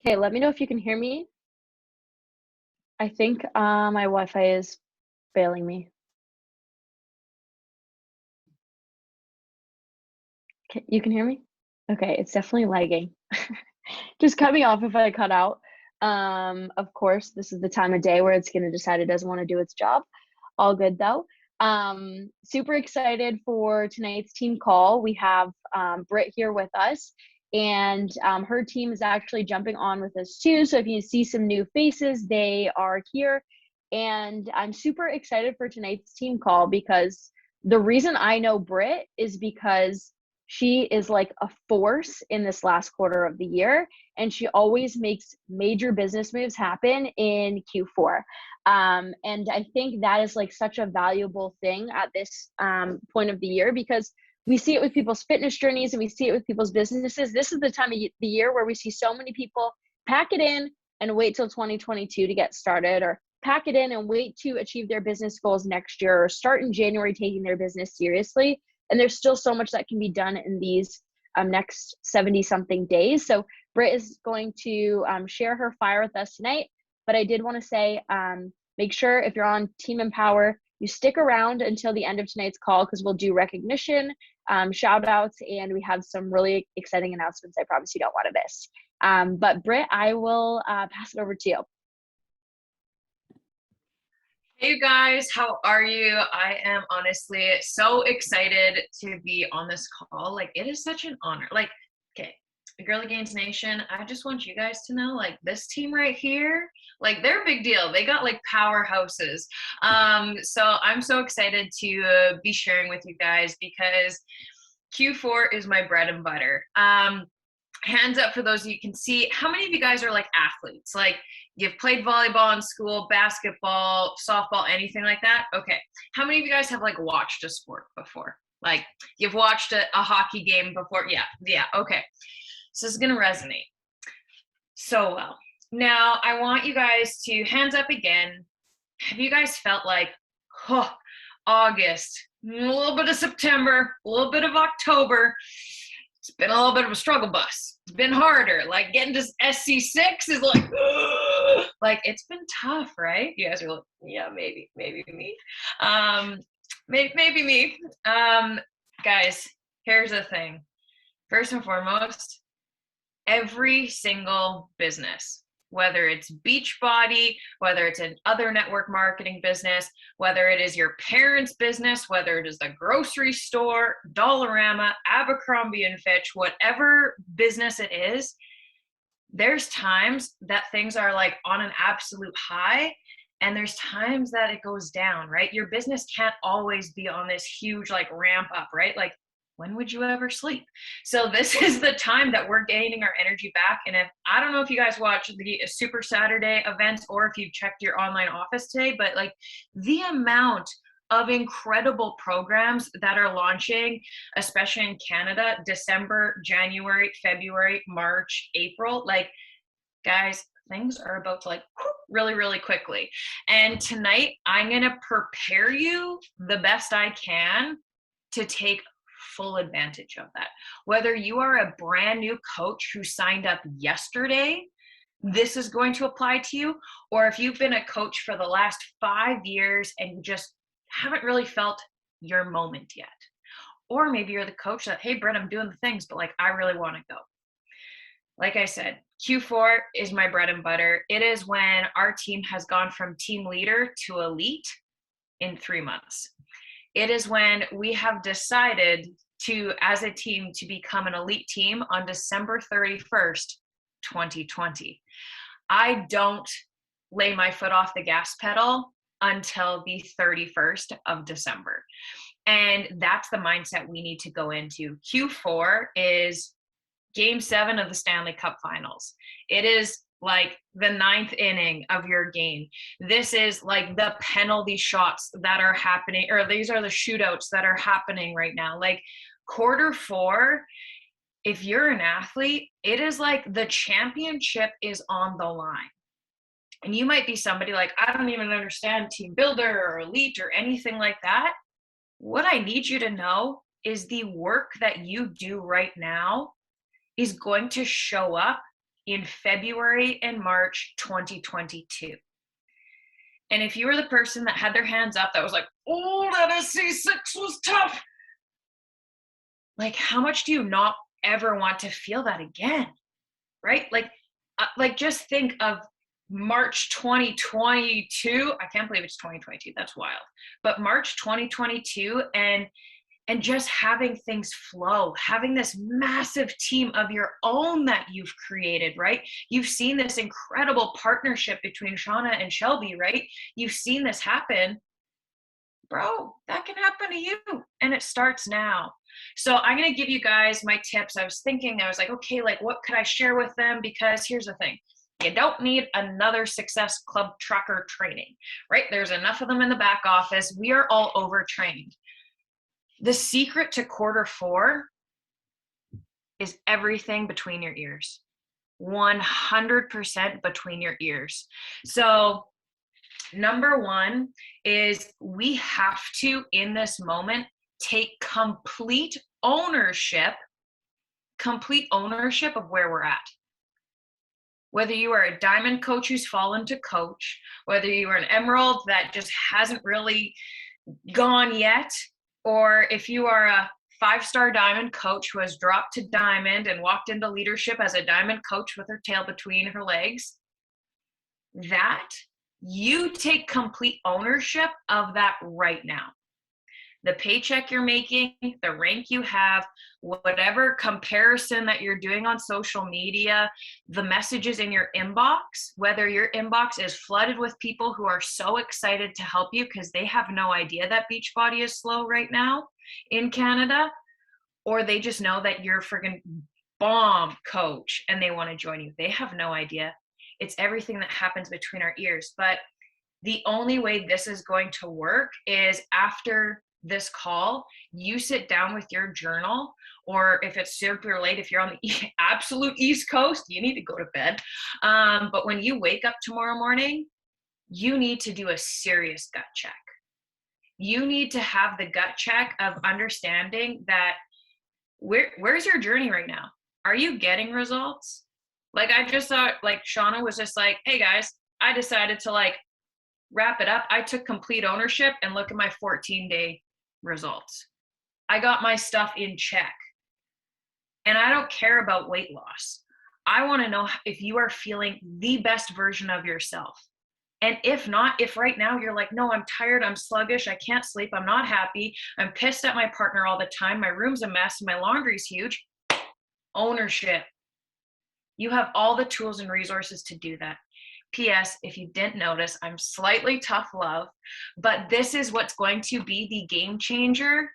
Okay, let me know if you can hear me. I think my Wi-Fi is failing me. You can hear me? Okay, it's definitely lagging. Just cut me off if I cut out. Of course, this is the time of day where it's gonna decide it doesn't want to do its job. All good though. Super excited for tonight's team call. We have Britt here with us, and her team is actually jumping on with us too. So if you see some new faces, they are here. And I'm super excited for tonight's team call because the reason I know Britt is because she is like a force in this last quarter of the year, and she always makes major business moves happen in Q4. And I think that is like such a valuable thing at this point of the year because we see it with people's fitness journeys and we see it with people's businesses. This is the time of the year where we see so many people pack it in and wait till 2022 to get started, or pack it in and wait to achieve their business goals next year, or start in January taking their business seriously. And there's still so much that can be done in these next 70 something days. So Britt is going to share her fire with us tonight. But I did want to say, make sure if you're on Team Empower, you stick around until the end of tonight's call because we'll do recognition, shout outs, and we have some really exciting announcements I promise you don't want to miss. But Britt, I will pass it over to you. Hey you guys, how are you? I am honestly so excited to be on this call. Like, it is such an honor. Like, okay, Girly Gains Nation, I just want you guys to know, like, this team right here, like, they're a big deal. They got like powerhouses. So I'm so excited to be sharing with you guys because Q4 is my bread and butter. Hands up for those of you can see. How many of you guys are like athletes? Like, you've played volleyball in school, basketball, softball, anything like that? Okay. How many of you guys have like watched a sport before? Like, you've watched a hockey game before? Yeah. Okay. So this is going to resonate so well. Now, I want you guys to hands up again. Have you guys felt like, oh, August, a little bit of September, a little bit of October? It's been a little bit of a struggle bus. It's been harder. Like, getting to SC6 is like, ugh. Like, it's been tough, right? You guys are like, yeah, maybe me. Maybe me. Guys, here's the thing. First and foremost, every single business, whether it's Beachbody, whether it's an other network marketing business, whether it is your parents' business, whether it is the grocery store, Dollarama, Abercrombie and Fitch, whatever business it is, there's times that things are like on an absolute high, and there's times that it goes down, right? Your business can't always be on this huge like ramp up, right? Like, when would you ever sleep? So this is the time that we're gaining our energy back. And I don't know if you guys watch the Super Saturday events or if you've checked your online office today, but like the amount of incredible programs that are launching, especially in Canada, December, January, February, March, April, like, guys, things are about to like really, really quickly. And tonight I'm going to prepare you the best I can to take full advantage of that. Whether you are a brand new coach who signed up yesterday, this is going to apply to you. Or if you've been a coach for the last 5 years and you just haven't really felt your moment yet. Or maybe you're the coach that, hey, Britt, I'm doing the things, but like, I really want to go. Like I said, Q4 is my bread and butter. It is when our team has gone from team leader to elite in 3 months. It is when we have decided to, as a team, to become an elite team on December 31st, 2020. I don't lay my foot off the gas pedal until the 31st of December. And that's the mindset we need to go into. Q4 is Game 7 of the Stanley Cup Finals. It is like the 9th inning of your game. This is like the penalty shots that are happening, or these are the shootouts that are happening right now. Like, quarter 4, if you're an athlete, it is like the championship is on the line. And you might be somebody like, I don't even understand team builder or elite or anything like that. What I need you to know is the work that you do right now is going to show up in February and March 2022. And if you were the person that had their hands up that was like, oh, that SC6 was tough, like how much do you not ever want to feel that again? Right? Like just think of March 2022. I can't believe it's 2022. That's wild. But March 2022, and just having things flow, having this massive team of your own that you've created, right? You've seen this incredible partnership between Shauna and Shelby, right? You've seen this happen. Bro, that can happen to you. And it starts now. So I'm going to give you guys my tips. I was like, okay, like what could I share with them? Because here's the thing. You don't need another Success Club tracker training, right? There's enough of them in the back office. We are all overtrained. The secret to Q4 is everything between your ears. 100% between your ears. So number one is we have to, in this moment, take complete ownership of where we're at. Whether you are a diamond coach who's fallen to coach, whether you are an emerald that just hasn't really gone yet, or if you are a 5-star diamond coach who has dropped to diamond and walked into leadership as a diamond coach with her tail between her legs, that you take complete ownership of that right now. The paycheck you're making, the rank you have, whatever comparison that you're doing on social media, the messages in your inbox, whether your inbox is flooded with people who are so excited to help you because they have no idea that Beachbody is slow right now in Canada, or they just know that you're friggin' bomb coach and they want to join you. They have no idea. It's everything that happens between our ears. But the only way this is going to work is after this call, you sit down with your journal, or if it's super late, if you're on the absolute East Coast, you need to go to bed. But when you wake up tomorrow morning, you need to do a serious gut check. You need to have the gut check of understanding that where's your journey right now? Are you getting results? Like I just thought, like Shauna was just like, hey guys, I decided to like wrap it up. I took complete ownership and look at my 14-day results. I got my stuff in check. And I don't care about weight loss. I want to know if you are feeling the best version of yourself. And if not, if right now you're like, no, I'm tired, I'm sluggish, I can't sleep, I'm not happy, I'm pissed at my partner all the time, my room's a mess, my laundry's huge, ownership. You have all the tools and resources to do that. P.S. If you didn't notice, I'm slightly tough love, but this is what's going to be the game changer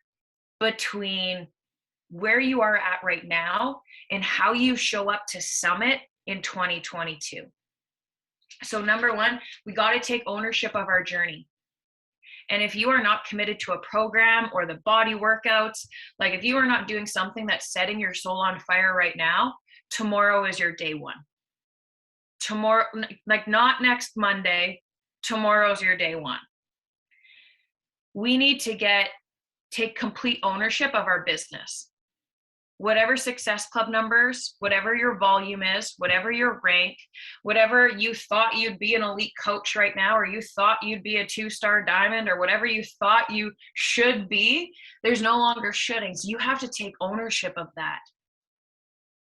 between where you are at right now and how you show up to Summit in 2022. So number one, we got to take ownership of our journey. And if you are not committed to a program or the body workouts, like if you are not doing something that's setting your soul on fire right now, tomorrow is your day one. Tomorrow, like not next Monday, tomorrow's your day one. We need to take complete ownership of our business. Whatever Success Club numbers, whatever your volume is, whatever your rank, whatever you thought you'd be an elite coach right now, or you thought you'd be a 2-star diamond, or whatever you thought you should be, there's no longer shouldings. You have to take ownership of that.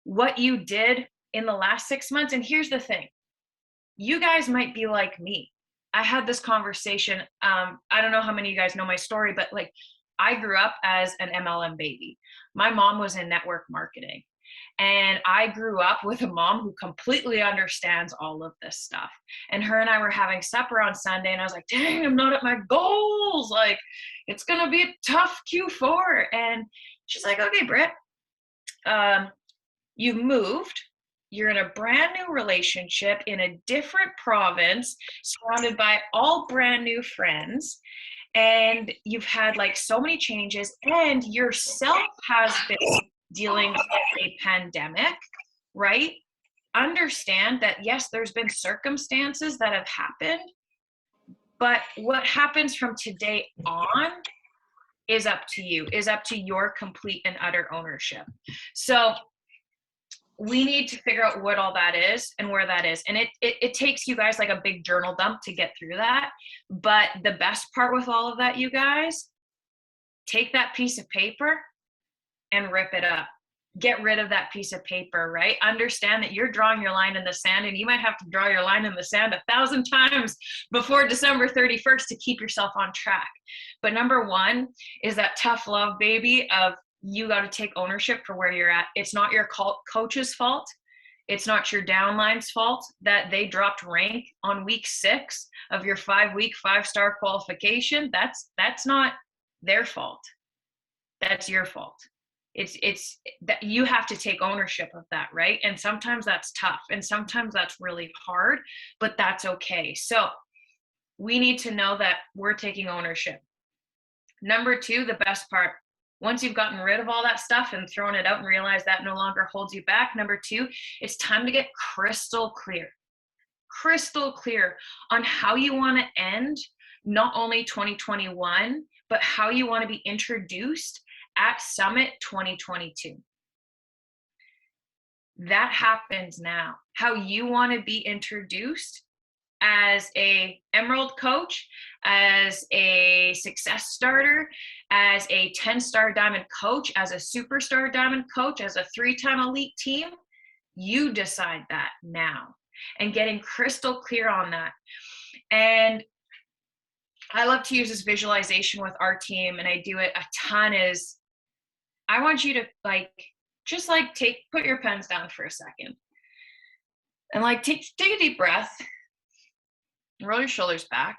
What you did in the last 6 months, and here's the thing, you guys might be like me. I had this conversation, I don't know how many of you guys know my story, but like I grew up as an MLM baby. My mom was in network marketing, and I grew up with a mom who completely understands all of this stuff. And her and I were having supper on Sunday, and I was like, dang, I'm not at my goals. Like, it's going to be a tough Q4. And she's like, okay, Britt, you've moved. You're in a brand new relationship in a different province, surrounded by all brand new friends. And you've had like so many changes, and yourself has been dealing with a pandemic, right? Understand that, yes, there's been circumstances that have happened, but what happens from today on is up to you, is up to your complete and utter ownership. So we need to figure out what all that is and where that is. And it takes you guys like a big journal dump to get through that. But the best part with all of that, you guys, take that piece of paper and rip it up. Get rid of that piece of paper, right? Understand that you're drawing your line in the sand, and you might have to draw your line in the sand 1,000 times before December 31st to keep yourself on track. But number one is that tough love, baby, of you got to take ownership for where you're at. It's not your coach's fault. It's not your downline's fault that they dropped rank on week 6 of your 5-week 5-star qualification. That's not their fault. That's your fault. It's that you have to take ownership of that, right? And sometimes that's tough, and sometimes that's really hard, but that's okay. So we need to know that we're taking ownership. Number 2, the best part, once you've gotten rid of all that stuff and thrown it out and realized that no longer holds you back, number 2, it's time to get crystal clear on how you want to end not only 2021, but how you want to be introduced at Summit 2022. That happens now. How you want to be introduced as a Emerald coach, as a success starter, as a 10-star diamond coach, as a superstar diamond coach, as a 3-time elite team, you decide that now, and getting crystal clear on that. And I love to use this visualization with our team, and I do it a ton, is I want you to put your pens down for a second and take a deep breath, roll your shoulders back.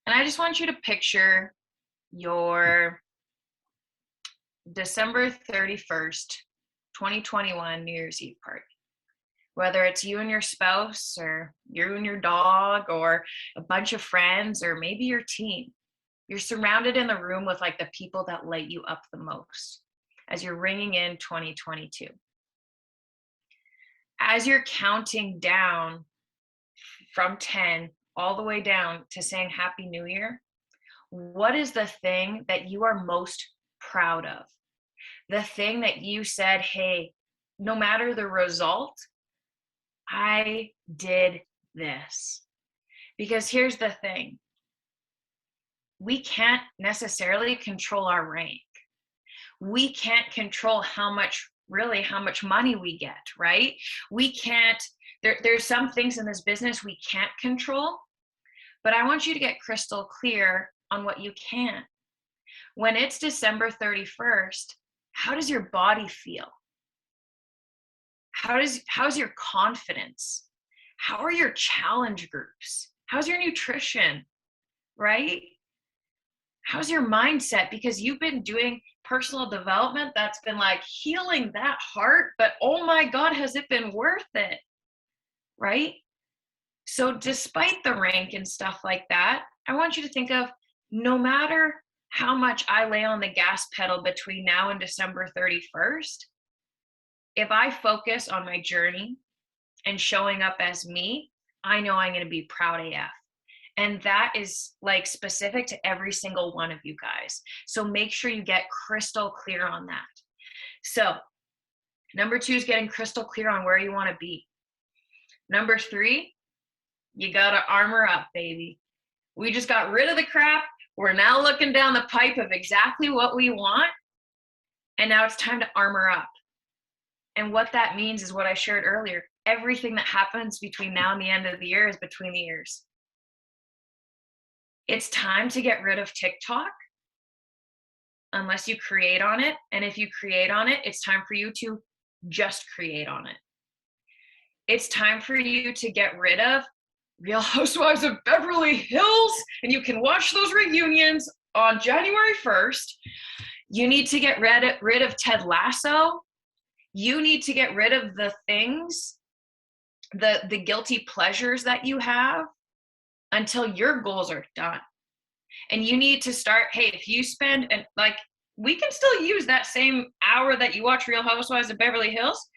And I just want you to picture your December 31st, 2021 New Year's Eve party. Whether it's you and your spouse, or you and your dog, or a bunch of friends, or maybe your team. You're surrounded in the room with the people that light you up the most as you're ringing in 2022. As you're counting down from 10 all the way down to saying Happy New Year, what is the thing that you are most proud of? The thing that you said, hey, no matter the result, I did this. Because here's the thing. We can't necessarily control our rank. We can't control how much money we get, right? We can't, there's some things in this business we can't control, but I want you to get crystal clear on what you can. When it's December 31st, how does your body feel? How's your confidence? How are your challenge groups? How's your nutrition, right? How's your mindset? Because you've been doing personal development that's been healing that heart, but oh my God, has it been worth it, right? So despite the rank and stuff like that, I want you to think of, no matter how much I lay on the gas pedal between now and December 31st, if I focus on my journey and showing up as me, I know I'm going to be proud AF. And that is specific to every single one of you guys. So make sure you get crystal clear on that. So number 2 is getting crystal clear on where you want to be. Number 3, you got to armor up, baby. We just got rid of the crap. We're now looking down the pipe of exactly what we want. And now it's time to armor up. And what that means is what I shared earlier. Everything that happens between now and the end of the year is between the ears. It's time to get rid of TikTok unless you create on it. And if you create on it, it's time for you to just create on it. It's time for you to get rid of Real Housewives of Beverly Hills, and you can watch those reunions on January 1st. You need to get rid of Ted Lasso. You need to get rid of the things, the guilty pleasures that you have until your goals are done. And you need to start, hey, if you spend, and we can still use that same hour that you watch Real Housewives of Beverly Hills,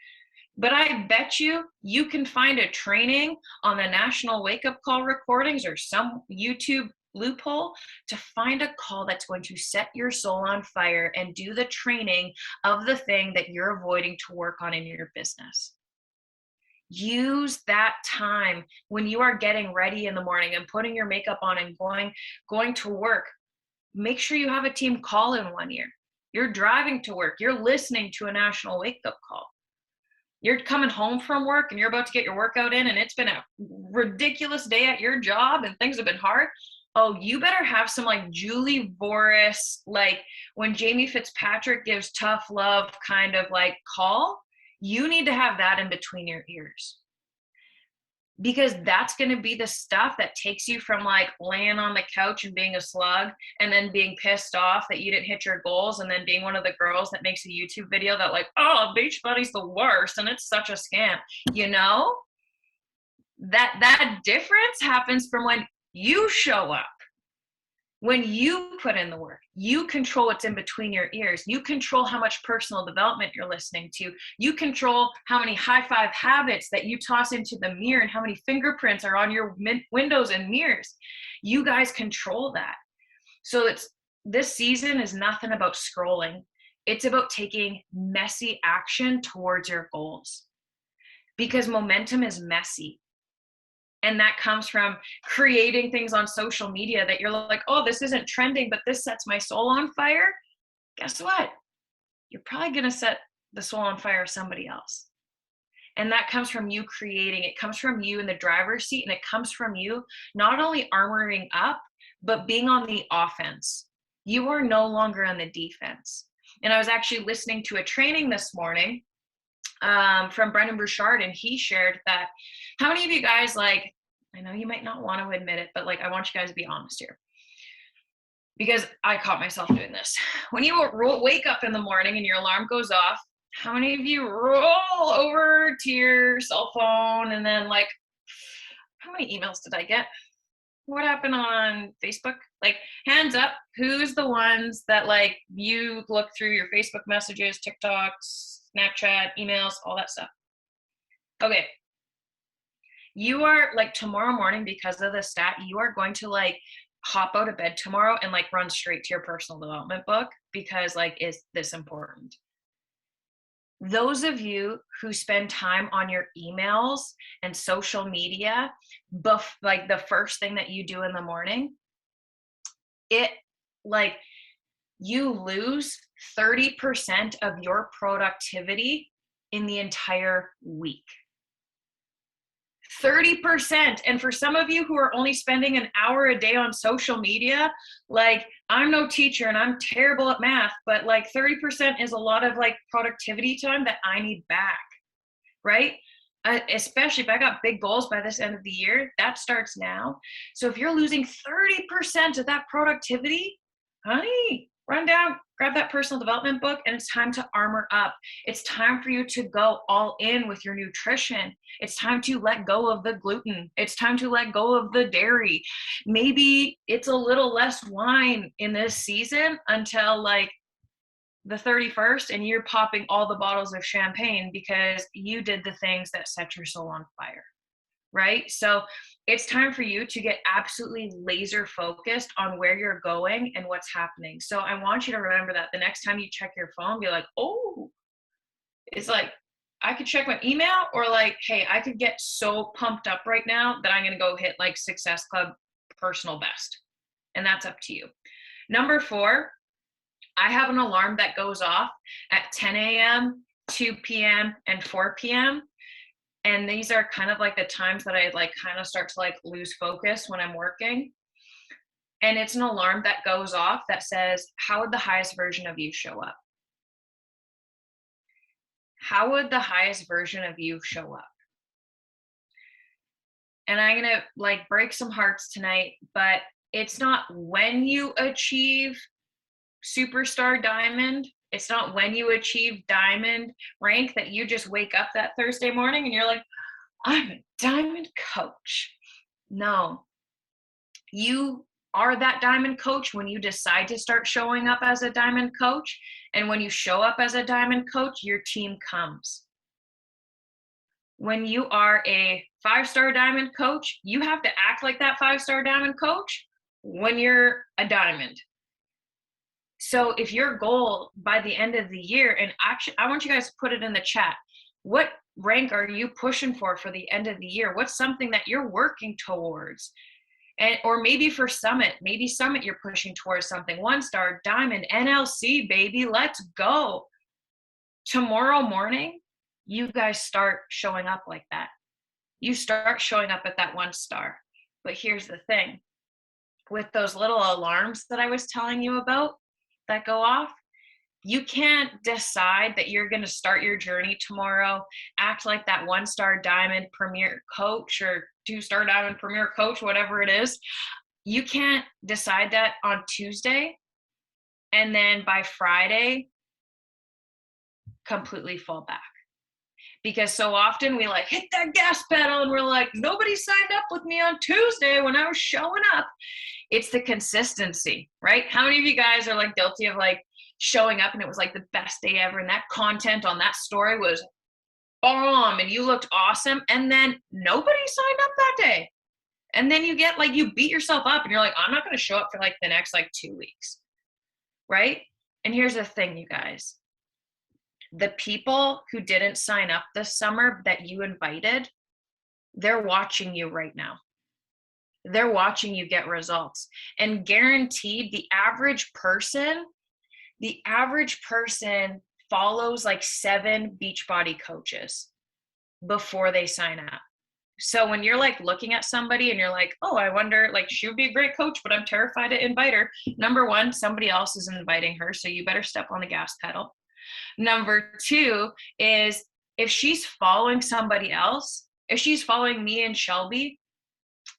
but I bet you can find a training on the National Wake Up Call recordings or some YouTube loophole to find a call that's going to set your soul on fire and do the training of the thing that you're avoiding to work on in your business. Use that time when you are getting ready in the morning and putting your makeup on and going to work. Make sure you have a team call in one ear. You're driving to work. You're listening to a national wake-up call. You're coming home from work and you're about to get your workout in and it's been a ridiculous day at your job and things have been hard. Oh, you better have some like Julie Boris, like when Jamie Fitzpatrick gives tough love kind of like call, you need to have that in between your ears. Because that's going to be the stuff that takes you from like laying on the couch and being a slug and then being pissed off that you didn't hit your goals and then being one of the girls that makes a YouTube video that like, oh, Beachbody's the worst and it's such a scam. You know, that difference happens from when you show up. When you put in the work, you control what's in between your ears. You control how much personal development you're listening to. You control how many high five habits that you toss into the mirror and how many fingerprints are on your windows and mirrors. You guys control that. So this season is nothing about scrolling. It's about taking messy action towards your goals because momentum is messy. And that comes from creating things on social media that you're like, oh, this isn't trending, but this sets my soul on fire. Guess what? You're probably going to set the soul on fire of somebody else. And that comes from you creating. It comes from you in the driver's seat. And it comes from you not only armoring up, but being on the offense. You are no longer on the defense. And I was actually listening to a training this morning from Brendan Burchard, and he shared that how many of you guys, like, I know you might not want to admit it, but like I want you guys to be honest here because I caught myself doing this. When you wake up in the morning and your alarm goes off, how many of you roll over to your cell phone and then like, how many emails did I get? What happened on Facebook? Like, hands up, who's the ones that like you look through your Facebook messages, TikToks, Snapchat, emails, all that stuff? Okay. You are like tomorrow morning, because of the stat, you are going to like hop out of bed tomorrow and like run straight to your personal development book because like, is this important? Those of you who spend time on your emails and social media, like the first thing that you do in the morning, it like you lose 30% of your productivity in the entire week. 30%. And for some of you who are only spending an hour a day on social media, like I'm no teacher and I'm terrible at math, but like 30% is a lot of like productivity time that I need back, right? Especially if I got big goals by this end of the year, that starts now. So if you're losing 30% of that productivity, honey, run down, grab that personal development book, and it's time to armor up. It's time for you to go all in with your nutrition. It's time to let go of the gluten. It's time to let go of the dairy. Maybe it's a little less wine in this season until like the 31st, and you're popping all the bottles of champagne because you did the things that set your soul on fire, right? So it's time for you to get absolutely laser focused on where you're going and what's happening. So I want you to remember that the next time you check your phone, be like, oh, it's like, I could check my email, or like, hey, I could get so pumped up right now that I'm going to go hit like Success Club personal best. And that's up to you. Number 4, I have an alarm that goes off at 10 a.m., 2 p.m., and 4 p.m. And these are kind of like the times that I like kind of start to like lose focus when I'm working. And it's an alarm that goes off that says, how would the highest version of you show up? How would the highest version of you show up? And I'm going to like break some hearts tonight, but it's not when you achieve superstar diamond. It's not when you achieve diamond rank that you just wake up that Thursday morning and you're like, I'm a diamond coach. No, you are that diamond coach when you decide to start showing up as a diamond coach. And when you show up as a diamond coach, your team comes. When you are a 5-star diamond coach, you have to act like that 5-star diamond coach, when you're a diamond. So if your goal by the end of the year, and actually, I want you guys to put it in the chat. What rank are you pushing for the end of the year? What's something that you're working towards? And, or maybe for Summit, you're pushing towards something. 1-star, diamond, NLC, baby, let's go. Tomorrow morning, you guys start showing up like that. You start showing up at that 1-star. But here's the thing. With those little alarms that I was telling you about that go off, you can't decide that you're going to start your journey tomorrow, act like that 1-star diamond premier coach or 2-star diamond premier coach, whatever it is. You can't decide that on Tuesday and then by Friday completely fall back. Because so often we like hit that gas pedal and we're like, nobody signed up with me on Tuesday when I was showing up. It's the consistency, right? How many of you guys are like guilty of like showing up and it was like the best day ever and that content on that story was bomb and you looked awesome and then nobody signed up that day? And then you get like, you beat yourself up and you're like, I'm not going to show up for like the next like 2 weeks, right? And here's the thing, you guys. The people who didn't sign up this summer that you invited, they're watching you right now. They're watching you get results. And guaranteed, the average person follows like 7 Beachbody coaches before they sign up. So when you're like looking at somebody and you're like, oh, I wonder, like she would be a great coach, but I'm terrified to invite her. Number one, somebody else is inviting her. So you better step on the gas pedal. Number 2 is if she's following somebody else, if she's following me and Shelby,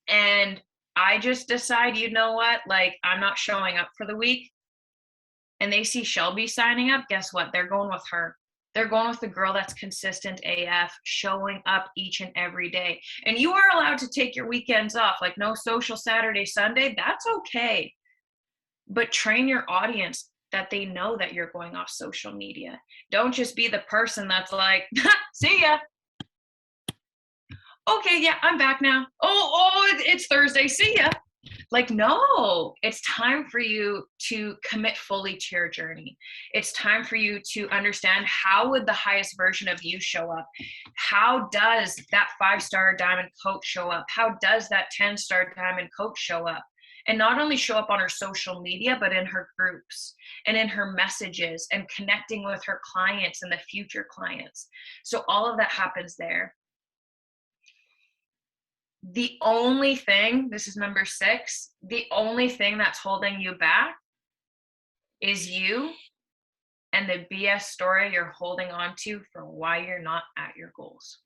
and I just decide, you know what, like I'm not showing up for the week, and they see Shelby signing up, guess what? They're going with her. They're going with the girl that's consistent AF, showing up each and every day. And you are allowed to take your weekends off, like no social Saturday, Sunday. That's okay. But train your audience that they know that you're going off social media. Don't just be the person that's like, see ya. Okay, yeah, I'm back now. It's Thursday, see ya. Like, no, it's time for you to commit fully to your journey. It's time for you to understand how would the highest version of you show up? How does that 5-star diamond coach show up? How does that 10-star diamond coach show up? And not only show up on her social media, but in her groups and in her messages and connecting with her clients and the future clients. So all of that happens there. The only thing, this is number 6, the only thing that's holding you back is you and the BS story you're holding on to for why you're not at your goals.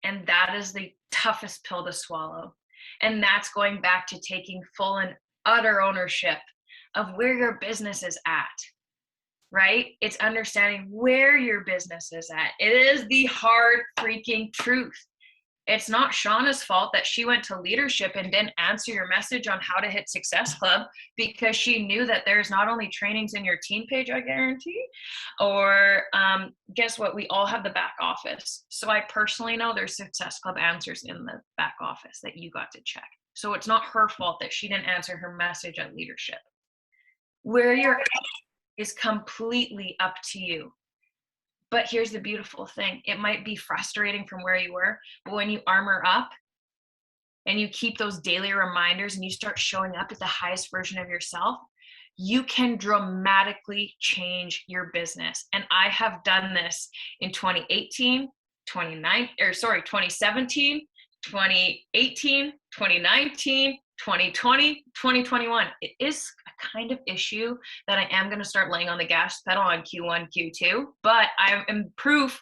And that is the toughest pill to swallow. And that's going back to taking full and utter ownership of where your business is at, right? It's understanding where your business is at. It is the hard freaking truth. It's not Shauna's fault that she went to leadership and didn't answer your message on how to hit Success Club, because she knew that there's not only trainings in your team page, I guarantee, or guess what? We all have the back office. So I personally know there's Success Club answers in the back office that you got to check. So it's not her fault that she didn't answer her message at leadership. Where you're at is completely up to you. But here's the beautiful thing. It might be frustrating from where you were, but when you armor up and you keep those daily reminders and you start showing up at the highest version of yourself, you can dramatically change your business. And I have done this in 2017, 2018, 2019, 2020, 2021. It is a kind of issue that I am going to start laying on the gas pedal on Q1, Q2, but I am proof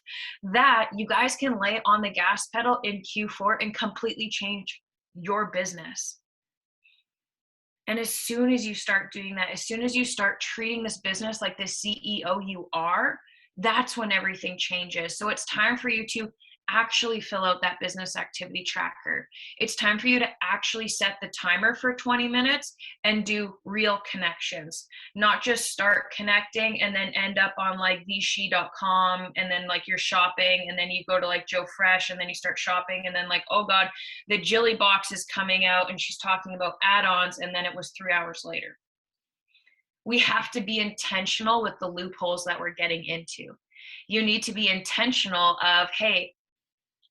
that you guys can lay on the gas pedal in Q4 and completely change your business. And as soon as you start doing that, as soon as you start treating this business like the CEO you are, that's when everything changes. So it's time for you to actually fill out that business activity tracker. It's time for you to actually set the timer for 20 minutes and do real connections, not just start connecting and then end up on like Vichy.com and then like you're shopping and then you go to like Joe Fresh and then you start shopping and then like, oh God, the Jilly box is coming out and she's talking about add-ons and then it was 3 hours later. We have to be intentional with the loopholes that we're getting into. You need to be intentional of, hey,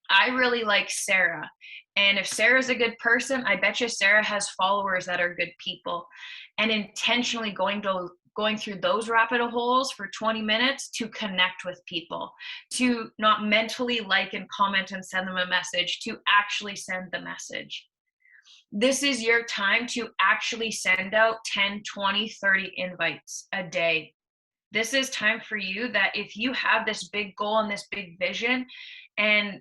I really like Sarah. And if Sarah's a good person, I bet you Sarah has followers that are good people. And intentionally going through those rabbit holes for 20 minutes to connect with people, to not mentally like and comment and send them a message, to actually send the message. This is your time to actually send out 10, 20, 30 invites a day. This is time for you that if you have this big goal and this big vision, and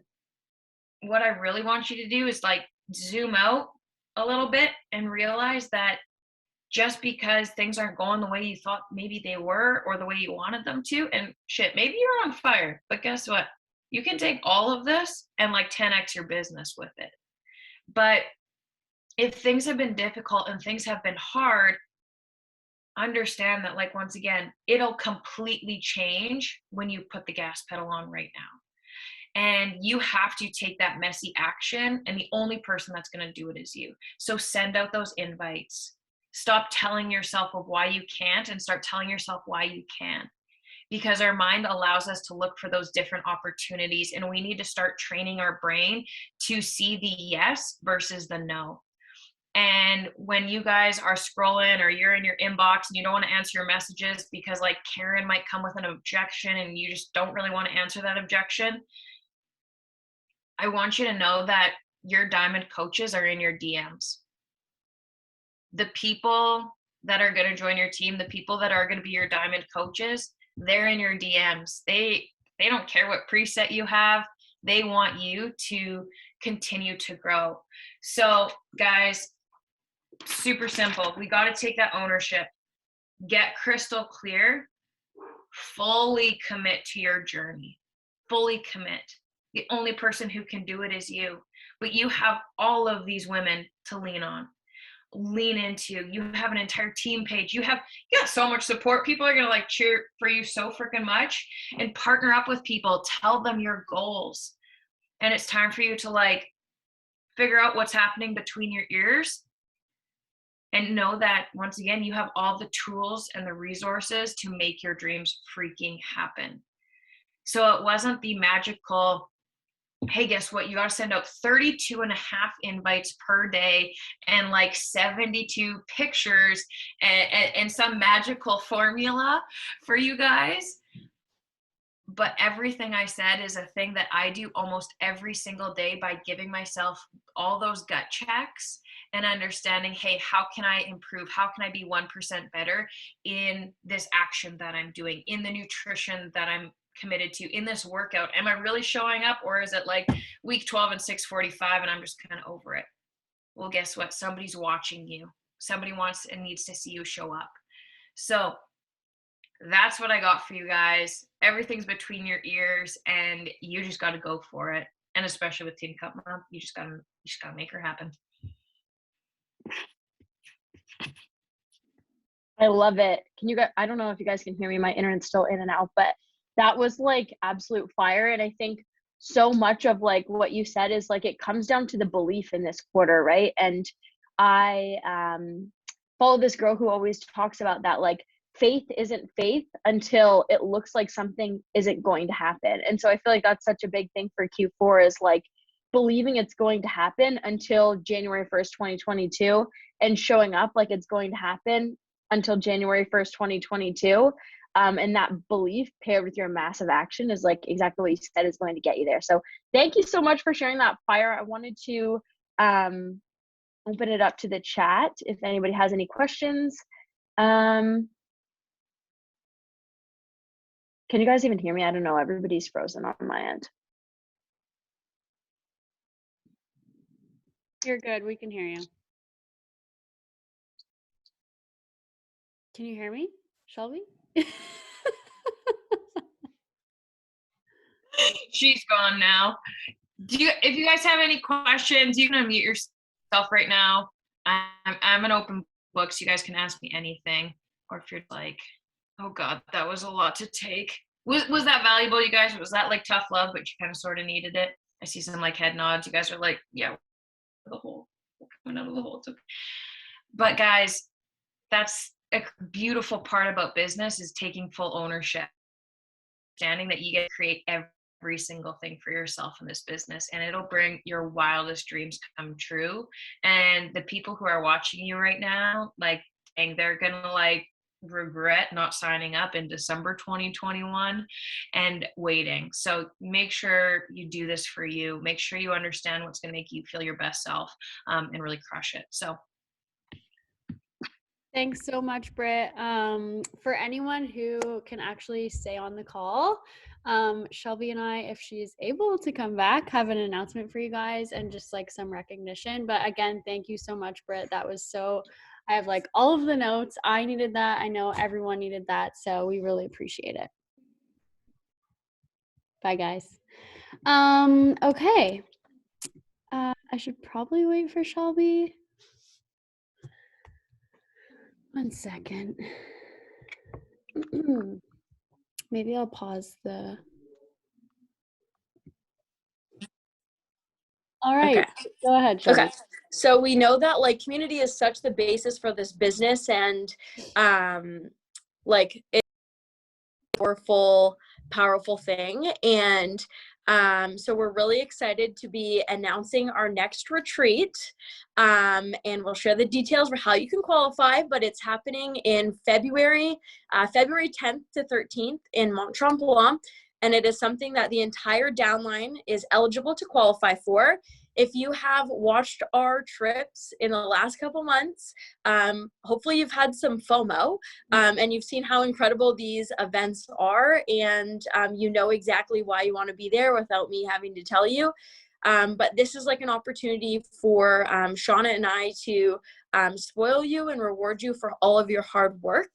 what I really want you to do is like zoom out a little bit and realize that just because things aren't going the way you thought maybe they were or the way you wanted them to, and shit, maybe you're on fire, but guess what? You can take all of this and like 10x your business with it. But if things have been difficult and things have been hard, understand that, like, once again, it'll completely change when you put the gas pedal on right now. And you have to take that messy action, and the only person that's going to do it is you. So send out those invites. Stop telling yourself of why you can't and start telling yourself why you can. Because our mind allows us to look for those different opportunities, and we need to start training our brain to see the yes versus the no. And when you guys are scrolling or you're in your inbox and you don't want to answer your messages because like Karen might come with an objection and you just don't really want to answer that objection, I want you to know that your diamond coaches are in your DMs. The people that are going to join your team, the people that are going to be your diamond coaches, they're in your DMs. They don't care what preset you have. They want you to continue to grow. So guys, super simple. We got to take that ownership, get crystal clear, fully commit to your journey, fully commit. The only person who can do it is you, but you have all of these women to lean on, lean into. You have an entire team page. You got so much support. People are going to like cheer for you so freaking much, and partner up with people, tell them your goals. And it's time for you to like figure out what's happening between your ears. And know that, once again, you have all the tools and the resources to make your dreams freaking happen. So it wasn't the magical, hey, guess what? You got to send out 32 and a half invites per day and like 72 pictures and some magical formula for you guys. But everything I said is a thing that I do almost every single day by giving myself all those gut checks and understanding, hey, how can I improve? How can I be 1% better in this action that I'm doing, in the nutrition that I'm committed to, in this workout? Am I really showing up, or is it like week 12 and 6:45 and I'm just kind of over it? Well, guess what? Somebody's watching you. Somebody wants and needs to see you show up. So that's what I got for you guys. Everything's between your ears, and you just got to go for it. And especially with Teen Cup Month, you just gotta make her happen. I love it. Can you guys, I don't know if you guys can hear me. My internet's still in and out, but that was like absolute fire. And I think so much of like what you said is like, it comes down to the belief in this quarter, right? And I follow this girl who always talks about that, like, faith isn't faith until it looks like something isn't going to happen. And so I feel like that's such a big thing for Q4 is like believing it's going to happen until January 1st, 2022, and showing up like it's going to happen until January 1st, 2022. And that belief paired with your massive action is like exactly what you said is going to get you there. So thank you so much for sharing that fire. I wanted to open it up to the chat if anybody has any questions. Can you guys even hear me? I don't know. Everybody's frozen on my end. You're good. We can hear you. Can you hear me, Shelby? She's gone now. If you guys have any questions, you can unmute yourself right now. I'm an open book, so you guys can ask me anything. Or if you're like, oh God, that was a lot to take. Was that valuable, you guys? Was that like tough love, but you kind of sort of needed it? I see some like head nods. You guys are like, yeah, the hole. We're coming out of the hole. It's okay. But guys, that's a beautiful part about business is taking full ownership, understanding that you get to create every single thing for yourself in this business, and it'll bring your wildest dreams come true. And the people who are watching you right now, like, and they're gonna like regret not signing up in December 2021 and waiting. So make sure you do this for you. Make sure you understand what's going to make you feel your best self, and really crush it. So thanks so much, Britt. For anyone who can actually stay on the call, Shelby and I, if she's able to come back, have an announcement for you guys and just like some recognition. But again, thank you so much, Britt. That was so, I have like all of the notes. I needed that. I know everyone needed that. So we really appreciate it. Bye, guys. Okay. I should probably wait for Shelby. 1 second. Maybe I'll pause the. All right. Okay. Go ahead, Shelby. Okay. So we know that like community is such the basis for this business, and like it's a powerful thing. And so we're really excited to be announcing our next retreat. And we'll share the details for how you can qualify, but it's happening in February 10th to 13th in Mont Tremblant. And it is something that the entire downline is eligible to qualify for. If you have watched our trips in the last couple months, hopefully you've had some FOMO, and you've seen how incredible these events are, and you know exactly why you want to be there without me having to tell you. But this is like an opportunity for Shauna and I to spoil you and reward you for all of your hard work.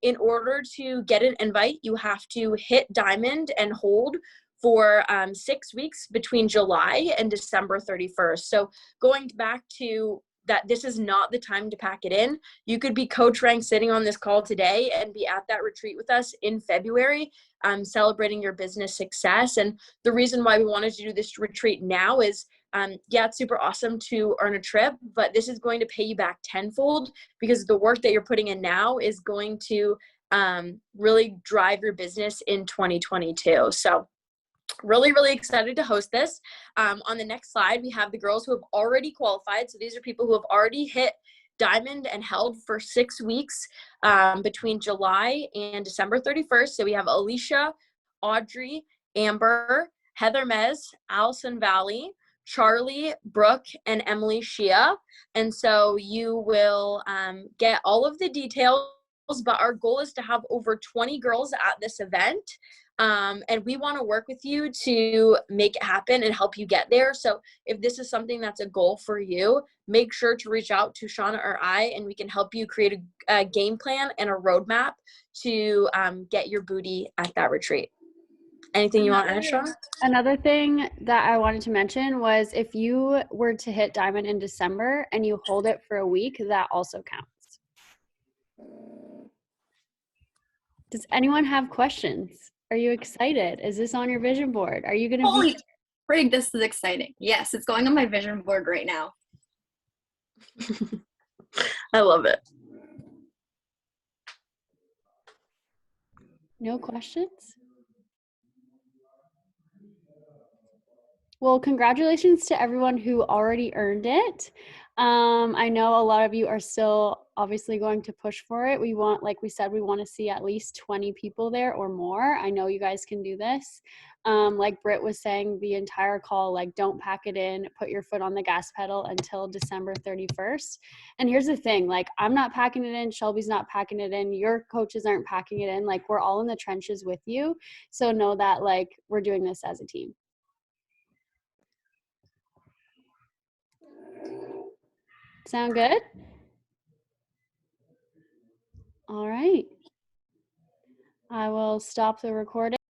In order to get an invite, you have to hit diamond and hold for 6 weeks between July and December 31st. So going back to that, this is not the time to pack it in. You could be coach ranked sitting on this call today and be at that retreat with us in February, celebrating your business success. And the reason why we wanted to do this retreat now is, yeah, it's super awesome to earn a trip, but this is going to pay you back tenfold because the work that you're putting in now is going to really drive your business in 2022. So really, really excited to host this. On the next slide, we have the girls who have already qualified. So these are people who have already hit diamond and held for 6 weeks between July and December 31st. So we have Alicia, Audrey, Amber, Heather Mez, Allison Valley, Charlie, Brooke, and Emily Shia. And so you will get all of the details, but our goal is to have over 20 girls at this event. And we want to work with you to make it happen and help you get there. So if this is something that's a goal for you, make sure to reach out to Shauna or I, and we can help you create a game plan and a roadmap to get your booty at that retreat. Anything you want to add, Shauna? Another thing that I wanted to mention was if you were to hit diamond in December and you hold it for a week, that also counts. Does anyone have questions? Are you excited? Is this on your vision board? Are you going to Holy frig, this is exciting. Yes, it's going on my vision board right now. I love it. No questions? Well, congratulations to everyone who already earned it. I know a lot of you are still obviously going to push for it. We want, like we said, we want to see at least 20 people there or more. I know you guys can do this. Like Britt was saying the entire call, like don't pack it in, put your foot on the gas pedal until December 31st. And here's the thing, like I'm not packing it in, Shelby's not packing it in, your coaches aren't packing it in, like we're all in the trenches with you. So know that like we're doing this as a team. Sound good? All right. I will stop the recording.